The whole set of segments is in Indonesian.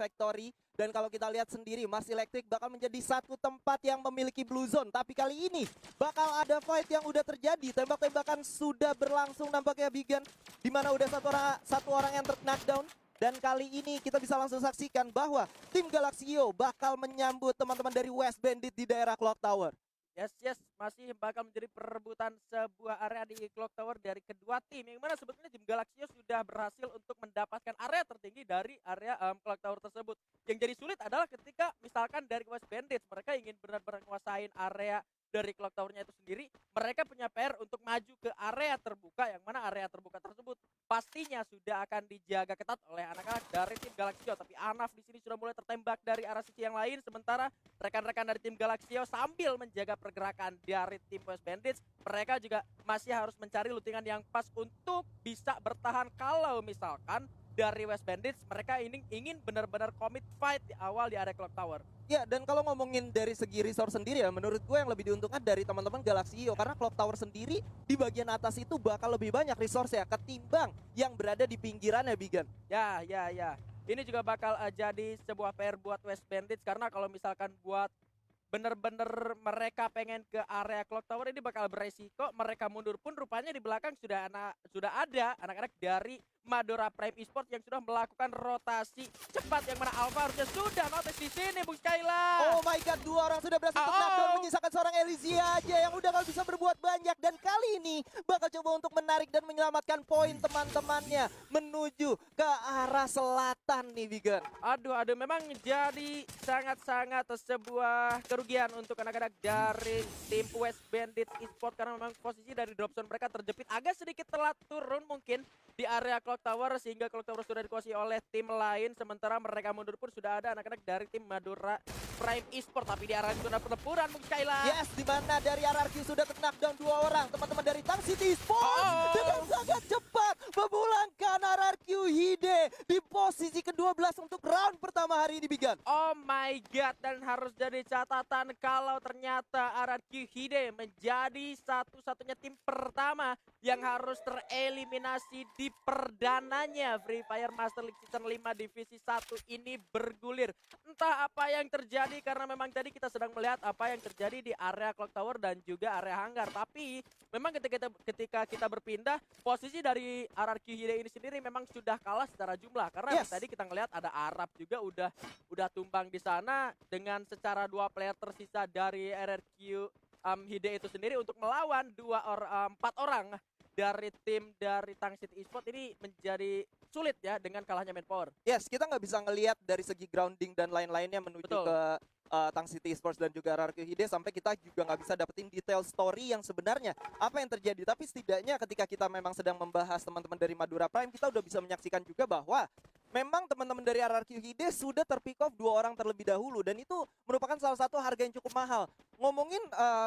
Factory. Dan kalau kita lihat sendiri, Mars Electric bakal menjadi satu tempat yang memiliki blue zone. Tapi kali ini bakal ada fight yang udah terjadi. Tembak-tembakan sudah berlangsung nampaknya Bigan. Dimana udah satu orang yang knockdown. Dan kali ini kita bisa langsung saksikan bahwa tim Galaxio bakal menyambut teman-teman dari West Bandit di daerah Clock Tower. Yes, masih bakal menjadi perebutan sebuah area di Clock Tower dari kedua tim. Yang mana sebetulnya tim Galaxio sudah berhasil untuk mendapatkan area tertinggi dari area Clock Tower tersebut. Yang jadi sulit adalah ketika misalkan dari West Bandits mereka ingin benar-benar menguasain area dari Clock Tower-nya itu sendiri, mereka punya PR untuk maju ke area terbuka, yang mana area terbuka tersebut pastinya sudah akan dijaga ketat oleh anak-anak dari tim Galaxio. Tapi Anaf di sini sudah mulai tertembak dari arah sisi yang lain, sementara rekan-rekan dari tim Galaxio sambil menjaga pergerakan dari tim West Bandits, mereka juga masih harus mencari lootingan yang pas untuk bisa bertahan kalau misalkan dari West Bandits mereka ingin benar-benar commit fight di awal di area Clock Tower. Ya, dan kalau ngomongin dari segi resource sendiri ya, menurut gue yang lebih diuntungkan dari teman-teman Galaxio. Karena Clock Tower sendiri di bagian atas itu bakal lebih banyak resource ya, ketimbang yang berada di pinggiran ya, Bigan. Ya. Ini juga bakal jadi sebuah PR buat West Bandits, karena kalau misalkan buat bener-bener mereka pengen ke area Clock Tower ini bakal beresiko. Mereka mundur pun rupanya di belakang sudah ada anak-anak dari Madura Prime Esports yang sudah melakukan rotasi cepat, yang mana Alpha harusnya sudah notice di sini, Bung Skyla. Oh my god, dua orang sudah berhasil knockdown, menyisakan seorang Elysia aja yang udah gak bisa berbuat banyak. Dan kali ini bakal coba untuk menarik dan menyelamatkan poin teman-temannya menuju ke arah selatan nih, Bigan. Aduh, memang jadi sangat-sangat sebuah kerugian untuk anak-anak dari tim West Bandits Esports, karena memang posisi dari drop zone mereka terjepit agak sedikit telat turun mungkin di area Clock Tower, sehingga Clock Tower sudah dikuasai oleh tim lain. Sementara mereka mundur pun sudah ada anak-anak dari tim Madura Prime Esports, tapi di arah zona pertempuran, Bung Skyla. Yes, di mana dari RRQ sudah knockdown dua orang, teman-teman dari Tang City Esports dengan sangat cepat memulangkan RRQ Hide di posisi ke-12 untuk round pertama hari ini, Bigan. Oh my god, dan harus jadi catatan kalau ternyata RRQ Hide menjadi satu-satunya tim pertama yang harus tereliminasi di perdananya Free Fire Master League Season 5 Divisi 1 ini bergulir. Entah apa yang terjadi, karena memang tadi kita sedang melihat apa yang terjadi di area Clock Tower dan juga area hanggar. Tapi memang ketika kita berpindah, posisi dari RRQ Hide ini sendiri memang sudah kalah secara jumlah. Karena tadi kita ngelihat ada Arab juga udah tumbang di sana dengan secara 2 player tersisa dari RRQ Hide itu sendiri untuk melawan 4 orang dari tim dari Tang City Esports. Ini menjadi sulit ya dengan kalahnya Manpower. Yes, kita nggak bisa ngelihat dari segi grounding dan lain-lainnya menuju ke Tang City Esports dan juga RRQ Hide, sampai kita juga nggak bisa dapetin detail story yang sebenarnya apa yang terjadi. Tapi setidaknya ketika kita memang sedang membahas teman-teman dari Madura Prime, kita udah bisa menyaksikan juga bahwa memang teman-teman dari RRQ Hide sudah terpick off 2 orang terlebih dahulu, dan itu merupakan salah satu harga yang cukup mahal. Ngomongin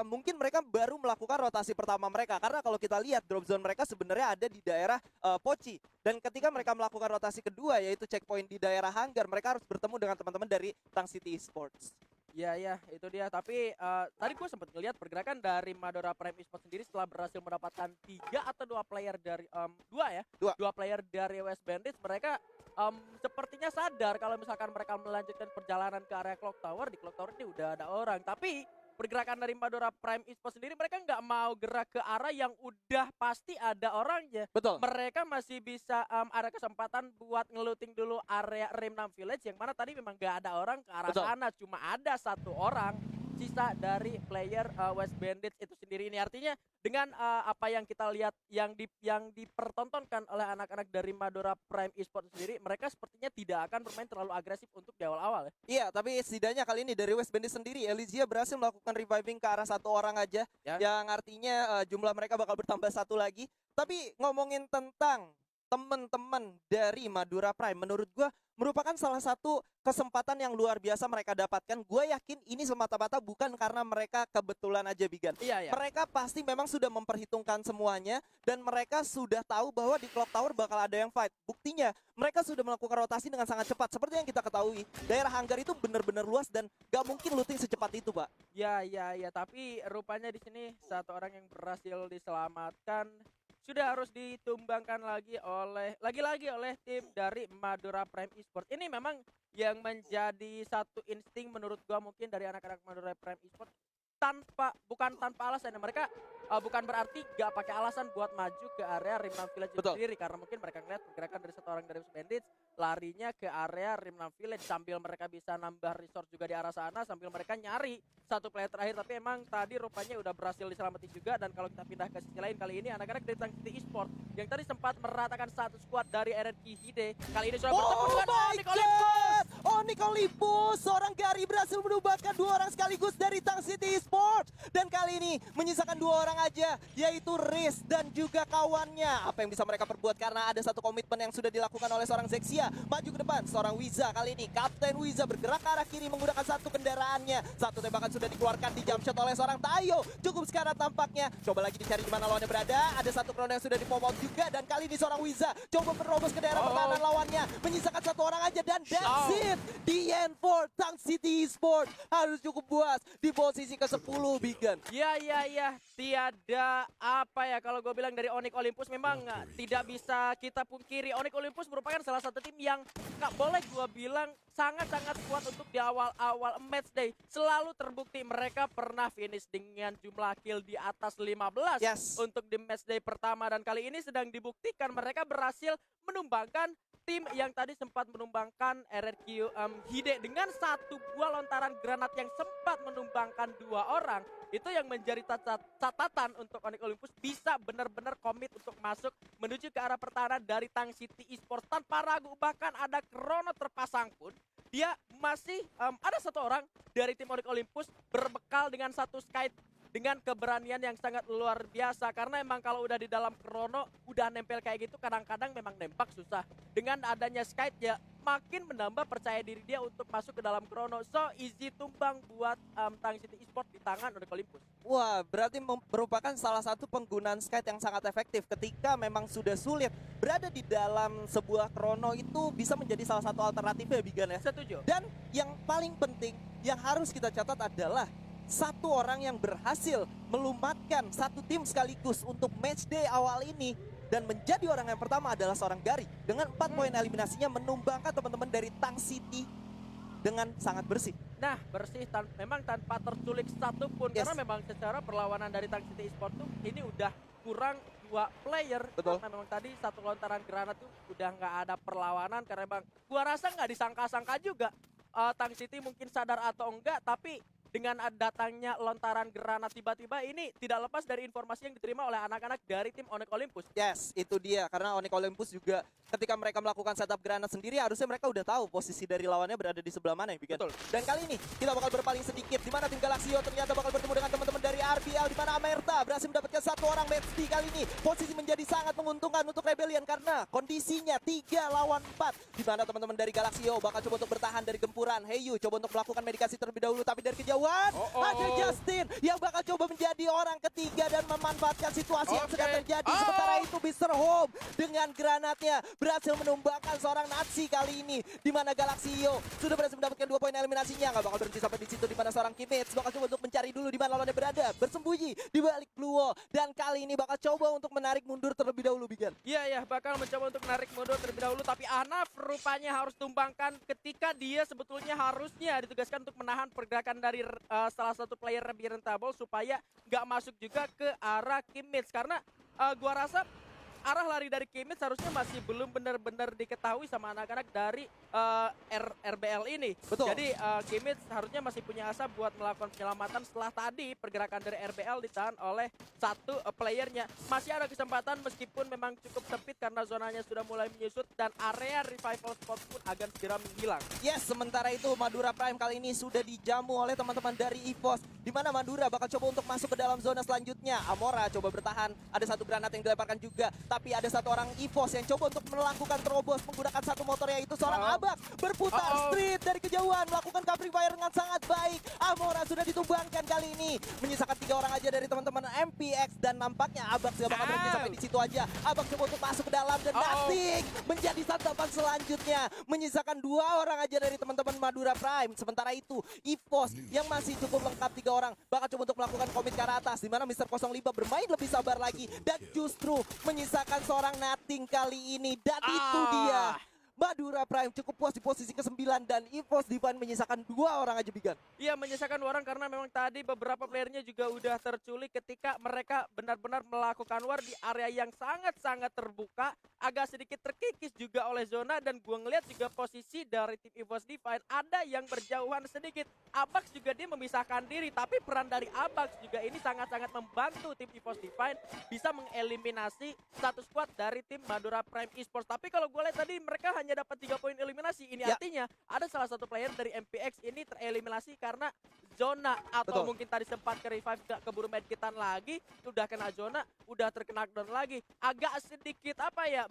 mungkin mereka baru melakukan rotasi pertama mereka, karena kalau kita lihat drop zone mereka sebenarnya ada di daerah Poci, dan ketika mereka melakukan rotasi kedua yaitu checkpoint di daerah hanggar, mereka harus bertemu dengan teman-teman dari Tang City Esports. Ya, itu dia. Tapi tadi gue sempat ngelihat pergerakan dari Madura Prime Esports sendiri setelah berhasil mendapatkan 3 atau 2 player dari 2 player dari West Bandits. Mereka sepertinya sadar kalau misalkan mereka melanjutkan perjalanan ke area Clock Tower, di Clock Tower ini udah ada orang. Tapi pergerakan dari Madura Prime Esports sendiri, mereka nggak mau gerak ke arah yang udah pasti ada orangnya. Betul. Mereka masih bisa ada kesempatan buat ngeluting dulu area Rimnam Village, yang mana tadi memang nggak ada orang ke arah sana, cuma ada 1 orang sisa dari player West Bandits itu sendiri. Ini artinya dengan apa yang kita lihat yang dipertontonkan oleh anak-anak dari Madura Prime Esports sendiri, mereka sepertinya tidak akan bermain terlalu agresif untuk di awal-awal ya. Iya, tapi setidaknya kali ini dari West Bandits sendiri, Elysia berhasil melakukan reviving ke arah 1 orang aja, yang artinya jumlah mereka bakal bertambah 1 lagi. Tapi ngomongin tentang teman-teman dari Madura Prime, menurut gue merupakan salah satu kesempatan yang luar biasa mereka dapatkan. Gue yakin ini semata-mata bukan karena mereka kebetulan aja, Bigan. Iya. Mereka pasti memang sudah memperhitungkan semuanya, dan mereka sudah tahu bahwa di Clock Tower bakal ada yang fight. Buktinya mereka sudah melakukan rotasi dengan sangat cepat. Seperti yang kita ketahui, daerah hanggar itu benar-benar luas dan gak mungkin looting secepat itu, Pak. Ya, tapi rupanya di sini 1 orang yang berhasil diselamatkan sudah harus ditumbangkan lagi-lagi oleh tim dari Madura Prime Esports. Ini memang yang menjadi satu insting menurut gua mungkin dari anak-anak Madura Prime Esports, bukan tanpa alasan. Mereka bukan berarti gak pakai alasan buat maju ke area Rimlam Village itu sendiri, karena mungkin mereka ngeliat pergerakan dari satu orang dari Bandits larinya ke area Rimlam Village sambil mereka bisa nambah resource juga di arah sana, sambil mereka nyari satu player terakhir. Tapi emang tadi rupanya udah berhasil diselamatin juga. Dan kalau kita pindah ke sisi lain, kali ini anak-anak dari Tang City Esports yang tadi sempat meratakan satu squad dari RRQ Hide, kali ini sudah bertemu dengan Onyx Olympus. Onyx Olympus, seorang Gary berhasil menumbangkan 2 orang sekaligus dari Tang City Esports. Dan kali ini menyisakan 2 orang aja, yaitu Riz dan juga kawannya. Apa yang bisa mereka perbuat, karena ada satu komitmen yang sudah dilakukan oleh seorang Zexia. Maju ke depan, seorang Wiza kali ini. Kapten Wiza bergerak ke arah kiri menggunakan satu kendaraannya. Satu tembakan sudah dikeluarkan di jump shot oleh seorang Tayo. Cukup sekarat tampaknya. Coba lagi dicari di mana lawannya berada. Ada satu krono yang sudah dipomot juga. Dan kali ini seorang Wiza coba menerobos ke daerah pertahanan lawannya. Menyisakan satu orang aja dan that's it. The end for Tang City Esports. Harus cukup puas di posisi ke-10, Bigan. Ya. Tiada apa ya, kalau gue bilang dari Onyx Olympus memang tidak bisa kita pungkiri. Onyx Olympus merupakan salah satu tim yang gak boleh gue bilang sangat-sangat kuat untuk di awal-awal matchday. Selalu terbukti mereka pernah finish dengan jumlah kill di atas 15 untuk di matchday pertama. Dan kali ini sedang dibuktikan mereka berhasil menumbangkan tim yang tadi sempat menumbangkan RRQ Hide dengan satu buah lontaran granat yang sempat menumbangkan 2 orang. Itu yang menjadi catatan untuk Onyx Olympus bisa benar-benar komit untuk masuk menuju ke arah pertahanan dari Tang City Esports tanpa ragu. Bahkan ada krono terpasang pun dia masih ada satu orang dari tim Onyx Olympus berbekal dengan satu Sky dengan keberanian yang sangat luar biasa. Karena emang kalau udah di dalam krono, udah nempel kayak gitu, kadang-kadang memang nembak susah. Dengan adanya Skype ya makin menambah percaya diri dia untuk masuk ke dalam krono. So easy tumbang buat Tang City Esports di tangan Onyx Olympus. Wah, berarti merupakan salah satu penggunaan Skype yang sangat efektif ketika memang sudah sulit. Berada di dalam sebuah krono itu bisa menjadi salah satu alternatif ya, Bigan ya. Setuju. Dan yang paling penting yang harus kita catat adalah satu orang yang berhasil melumatkan satu tim sekaligus untuk matchday awal ini. Dan menjadi orang yang pertama adalah seorang Gary. Dengan 4 poin eliminasinya menumbangkan teman-teman dari Tang City dengan sangat bersih. Nah, bersih memang tanpa terculik satupun. Karena memang secara perlawanan dari Tang City Esports tuh ini udah kurang 2 player. Betul. Karena memang tadi satu lontaran granat tuh udah nggak ada perlawanan. Karena memang gua rasa nggak disangka-sangka juga Tang City mungkin sadar atau enggak, tapi dengan datangnya lontaran granat tiba-tiba ini tidak lepas dari informasi yang diterima oleh anak-anak dari tim Onyx Olympus. Yes, itu dia. Karena Onyx Olympus juga ketika mereka melakukan setup granat sendiri, harusnya mereka udah tahu posisi dari lawannya berada di sebelah mana ya, Bigan. Betul. Dan kali ini kita bakal berpaling sedikit, di mana tim Galaxio ternyata bakal bertemu dengan teman-teman dari RBL, di mana Amerta berhasil mendapatkan satu orang matchday kali ini. Posisi menjadi sangat menguntungkan untuk Rebellion karena kondisinya 3 lawan 4, di mana teman-teman dari Galaxio bakal coba untuk bertahan dari gempuran. Heyu coba untuk melakukan medikasi terlebih dahulu, tapi dari kejauhan ada Justin yang bakal coba menjadi orang ketiga dan memanfaatkan situasi yang sedang terjadi. Sementara itu Mr. Home dengan granatnya berhasil menumbangkan seorang Nazi kali ini, di mana Galaxio sudah berhasil mendapatkan 2 poin eliminasinya. Nggak bakal berhenti sampai di situ, di mana seorang Kimits bakal coba untuk mencari dulu di mana lawannya berada, bersembunyi di balik blue wall, dan kali ini bakal coba untuk menarik mundur terlebih dahulu, Bigan. Iya, bakal mencoba untuk menarik mundur terlebih dahulu, tapi Anaf rupanya harus tumbangkan ketika dia sebetulnya harusnya ditugaskan untuk menahan pergerakan dari salah satu player Rebellion Table supaya nggak masuk juga ke arah Kimits. Karena gua rasa arah lari dari Kimits harusnya masih belum benar-benar diketahui sama anak-anak dari RBL ini. Betul. Jadi Kimits harusnya masih punya asa buat melakukan penyelamatan setelah tadi pergerakan dari RBL ditahan oleh satu playernya. Masih ada kesempatan meskipun memang cukup sempit karena zonanya sudah mulai menyusut dan area revival spot pun akan segera menghilang. Yes, sementara itu Madura Prime kali ini sudah dijamu oleh teman-teman dari EVOS, di mana Madura bakal coba untuk masuk ke dalam zona selanjutnya. Amora coba bertahan, ada satu granat yang dilemparkan juga, tapi ada satu orang EVOS yang coba untuk melakukan terobos menggunakan satu motor, yaitu seorang Abak berputar street dari kejauhan melakukan covering fire dengan sangat baik. Amora sudah ditumbangkan kali ini, menyisakan 3 orang aja dari teman-teman MPX dan nampaknya Abak gak bakal berhenti sampai di situ aja. Abak coba untuk masuk ke dalam dan Nastic menjadi santapan selanjutnya, menyisakan 2 orang aja dari teman-teman Madura Prime. Sementara itu EVOS yang masih cukup lengkap 3 orang bakal coba untuk melakukan komit ke arah atas, di mana Mr. 05 bermain lebih sabar lagi dan justru menyisakan seorang Nothing kali ini. Dan itu dia, Madura Prime cukup puas di posisi ke-9 dan EVOS Divine menyisakan 2 orang aja, Bigan. Iya, menyisakan 2 orang karena memang tadi beberapa playernya juga udah terculik ketika mereka benar-benar melakukan war di area yang sangat-sangat terbuka, agak sedikit terkikis juga oleh zona, dan gua ngeliat juga posisi dari tim EVOS Divine ada yang berjauhan sedikit. Abax juga dia memisahkan diri, tapi peran dari Abax juga ini sangat-sangat membantu tim EVOS Divine bisa mengeliminasi satu squad dari tim Madura Prime Esports. Tapi kalau gue lihat tadi mereka hanya dapat 3 poin eliminasi. Ini artinya ada salah satu player dari MPX ini tereliminasi karena zona, atau mungkin tadi sempat ke revive, gak keburu medkitan lagi, udah kena zona, udah terkena down lagi. Agak sedikit apa ya,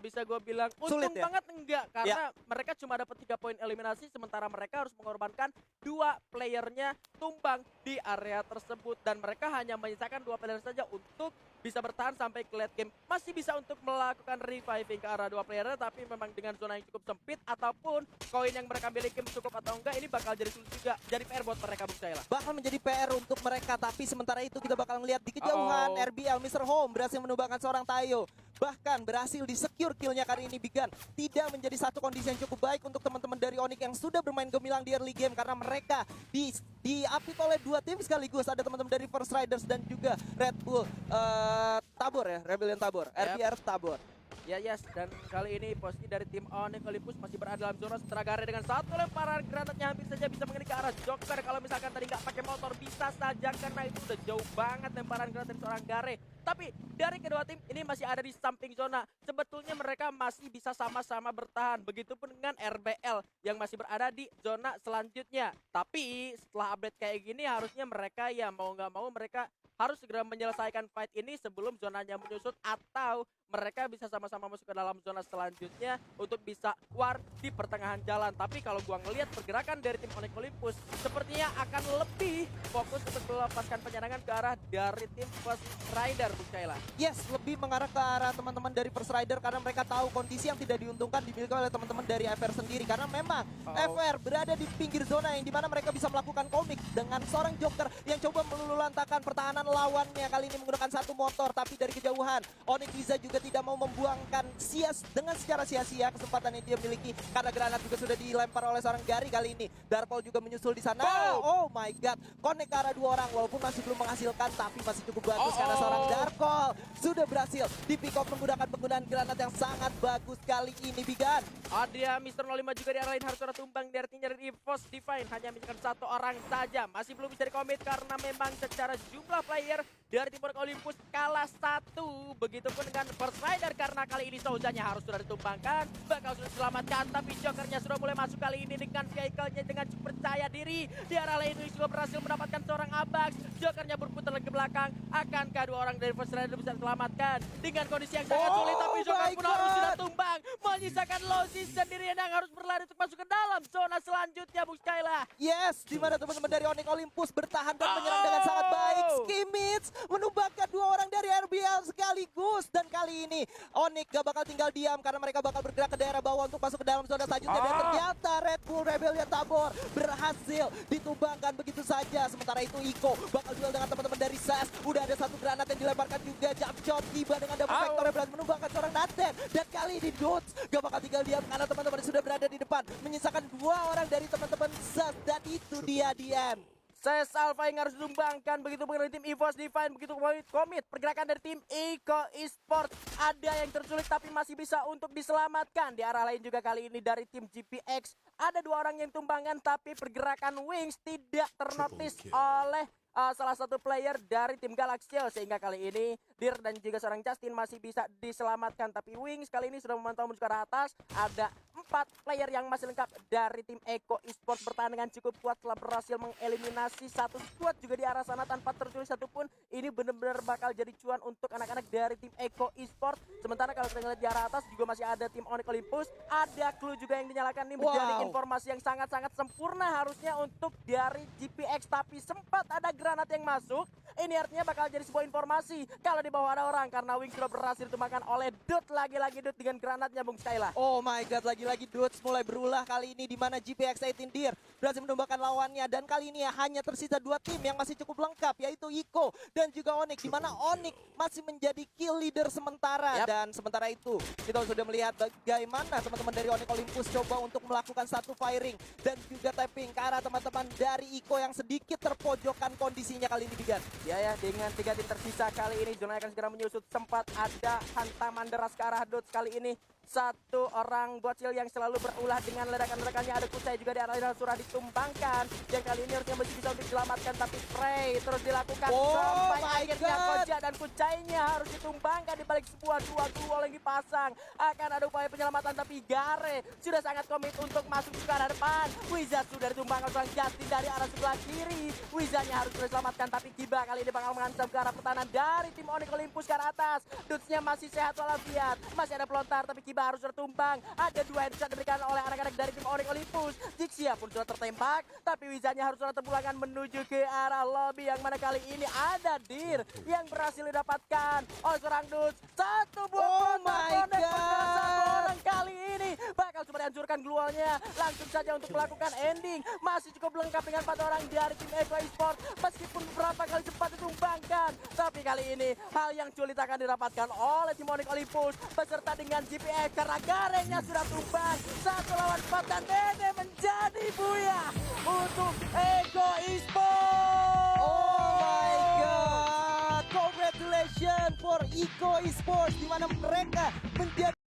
bisa gue bilang untung sulit, ya? banget enggak, karena mereka cuma dapat 3 poin eliminasi, sementara mereka harus mengorbankan 2 playernya tumbang di area tersebut, dan mereka hanya menyisakan 2 player saja untuk bisa bertahan sampai ke late game. Masih bisa untuk melakukan reviving ke arah 2 player, tapi memang dengan zona yang cukup sempit ataupun koin yang mereka miliki cukup atau enggak, ini bakal jadi sulit juga, jadi PR buat mereka, Bung Syahla. Bakal menjadi PR untuk mereka, tapi sementara itu kita bakal ngelihat di kejauhan RBL Mr. Home berhasil menumbangkan seorang Tayo. Bahkan berhasil di secure killnya kali ini, Bigan. Tidak menjadi satu kondisi yang cukup baik untuk teman-teman dari Onyx yang sudah bermain gemilang di early game, karena mereka diapit oleh 2 tim sekaligus. Ada teman-teman dari First Riders dan juga Red Bull Tabor ya, Rebellion Tabor, RBR Tabor. Ya, yes, dan kali ini posisi dari tim Onyx Olympus masih berada dalam zona, sementara Gare dengan satu lemparan granatnya hampir saja bisa mengenai ke arah Joker. Kalau misalkan tadi nggak pakai motor bisa saja, karena itu udah jauh banget lemparan granat dari seorang Gare. Tapi dari kedua tim ini masih ada di samping zona. Sebetulnya mereka masih bisa sama-sama bertahan. Begitupun dengan RBL yang masih berada di zona selanjutnya. Tapi setelah update kayak gini harusnya mereka ya mau nggak mau mereka harus segera menyelesaikan fight ini sebelum zonanya menyusut, atau mereka bisa sama-sama masuk ke dalam zona selanjutnya untuk bisa war di pertengahan jalan. Tapi kalau gua ngelihat pergerakan dari tim Onyx Olympus sepertinya akan lebih fokus untuk melepaskan penyerangan ke arah dari tim First Rider, Bung Syahla. Yes, lebih mengarah ke arah teman-teman dari First Rider, karena mereka tahu kondisi yang tidak diuntungkan dimiliki oleh teman-teman dari FR sendiri, karena memang FR berada di pinggir zona yang dimana mereka bisa melakukan komik dengan seorang Joker yang coba melululantakan pertahanan lawannya, kali ini menggunakan satu motor, tapi dari kejauhan Onyx bisa juga tidak mau membuangkan dengan secara sia-sia kesempatan yang dia miliki, karena granat juga sudah dilempar oleh seorang Gary kali ini. Darkol juga menyusul di sana. Oh my god, connect ke arah 2 orang walaupun masih belum menghasilkan, tapi masih cukup bagus karena seorang Darkol sudah berhasil di pick off menggunakan penggunaan granat yang sangat bagus kali ini, Bigan. Ada Mr. 05 juga di arah lain, harus ada tumbang, di artinya dari EVOS Divine hanya menyisakan 1 orang saja. Masih belum bisa dikomit karena memang secara jumlah player dari tim Onyx Olympus kalah 1. Begitupun dengan First Rider, karena kali ini Souzanya harus sudah ditumbangkan, bakal sudah diselamatkan, tapi Jokernya sudah mulai masuk kali ini dengan vehicle-nya dengan cukup percaya diri. Di arah lain ini juga berhasil mendapatkan seorang Abax. Jokernya berputar lagi ke belakang. Akankah 2 orang dari First Rider bisa diselamatkan dengan kondisi yang sangat sulit, tapi Joker pun harus sudah tumbang, menyisakan Lozi sendirian yang harus berlari untuk masuk ke dalam zona selanjutnya, Bung Syahla. Yes, di mana teman-teman dari Onyx Olympus bertahan dan menyerang dengan sangat baik. Skimits menumbangkan 2 orang dari RBL sekaligus, dan kali ini Onyx gak bakal tinggal diam karena mereka bakal bergerak ke daerah bawah untuk masuk ke dalam zona selanjutnya. Dan ternyata Red Bull Rebellion Tabor berhasil ditumbangkan begitu saja. Sementara itu Iko bakal duel dengan teman-teman dari SAS. Udah ada satu granat yang dilemparkan juga. Jump shot tiba dengan double vector yang berhasil menumbangkan seorang Nathan. Dan kali ini Dodge gak bakal tinggal diam karena teman-teman sudah berada di depan, menyisakan 2 orang dari teman-teman SAS. Dan itu dia DM. Ses Alpha yang harus ditumbangkan, begitu dari tim EVOS Divine, begitu komit. Pergerakan dari tim Eco Esports ada yang terculik tapi masih bisa untuk diselamatkan. Di arah lain juga kali ini dari tim GPX ada 2 orang yang tumbangan, tapi pergerakan Wings tidak ternotis oleh salah satu player dari tim Galaxial, sehingga kali ini Dir dan juga seorang Justin masih bisa diselamatkan. Tapi Wings kali ini sudah memantau menuju ke arah atas. Ada 4 player yang masih lengkap dari tim Eko Esports bertahan dengan cukup kuat setelah berhasil mengeliminasi satu squad juga di arah sana tanpa tertulis satupun. Ini benar-benar bakal jadi cuan untuk anak-anak dari tim Eko Esports. Sementara kalau kita lihat di arah atas juga masih ada tim Onyx Olympus. Ada clue juga yang dinyalakan, ini menjadi informasi yang sangat-sangat sempurna harusnya untuk dari GPX, tapi sempat ada granat yang masuk. Ini artinya bakal jadi sebuah informasi kalau di bawah ada orang, karena Wings sudah berhasil ditumbangkan oleh Dut. Lagi-lagi Dut dengan granatnya, Bung Skyla. Oh my god, lagi-lagi Dudes mulai berulah kali ini di mana GPX 18 Deer berhasil menumbangkan lawannya, dan kali ini hanya tersisa 2 tim yang masih cukup lengkap, yaitu Iko dan juga Onyx, di mana Onyx masih menjadi kill leader sementara. Dan sementara itu kita sudah melihat bagaimana teman-teman dari Onyx Olympus coba untuk melakukan satu firing dan juga tapping ke arah teman-teman dari Iko yang sedikit terpojokkan kondisinya kali ini, Bigan. Ya, dengan 3 tim tersisa kali ini, Zona akan segera menyusut. Sempat ada hantaman deras ke arah Dut kali ini. Satu orang bocil yang selalu berulah dengan ledakan-ledakannya. Ada Kucai juga di arah surah ditumbangkan, yang kali ini harusnya masih bisa untuk diselamatkan, tapi spray terus dilakukan sampai akhirnya Koja dan Kucainya harus ditumbangkan di balik sebuah dua wall yang dipasang. Akan ada upaya penyelamatan, tapi Gare sudah sangat komit untuk masuk ke arah depan. Wizard sudah ditumbangkan oleh Justin dari arah sebelah kiri. Wizardnya harus diselamatkan, tapi Kiba kali ini bakal mengancam ke arah pertahanan dari tim Onyx Olympus ke arah atas. Dutsnya masih sehat walafiat, masih ada pelontar, tapi Kiba harus tertumbang. Ada 2 headshot diberikan oleh anak-anak dari tim Onyx Olympus. Jixia pun sudah tertembak, tapi Wizardnya harus sudah terpulangkan menuju ke arah lobby, yang mana kali ini ada Dir yang berhasil didapatkan oleh seorang Duts. Satu buah satu orang kali ini bakal cuma dihancurkan glualnya. Langsung saja untuk melakukan ending. Masih cukup lengkap dengan 4 orang dari tim Eko Esports, meskipun beberapa kali sempat ditumbangkan, tapi kali ini hal yang sulit akan didapatkan oleh tim Onyx Olympus beserta dengan GPX, karena Garengnya sudah tumbang. 1 lawan 4 dan Dede menjadi buyah untuk Eko Esports. Oh my god, congratulations for Iko Esports, di mana mereka menjadi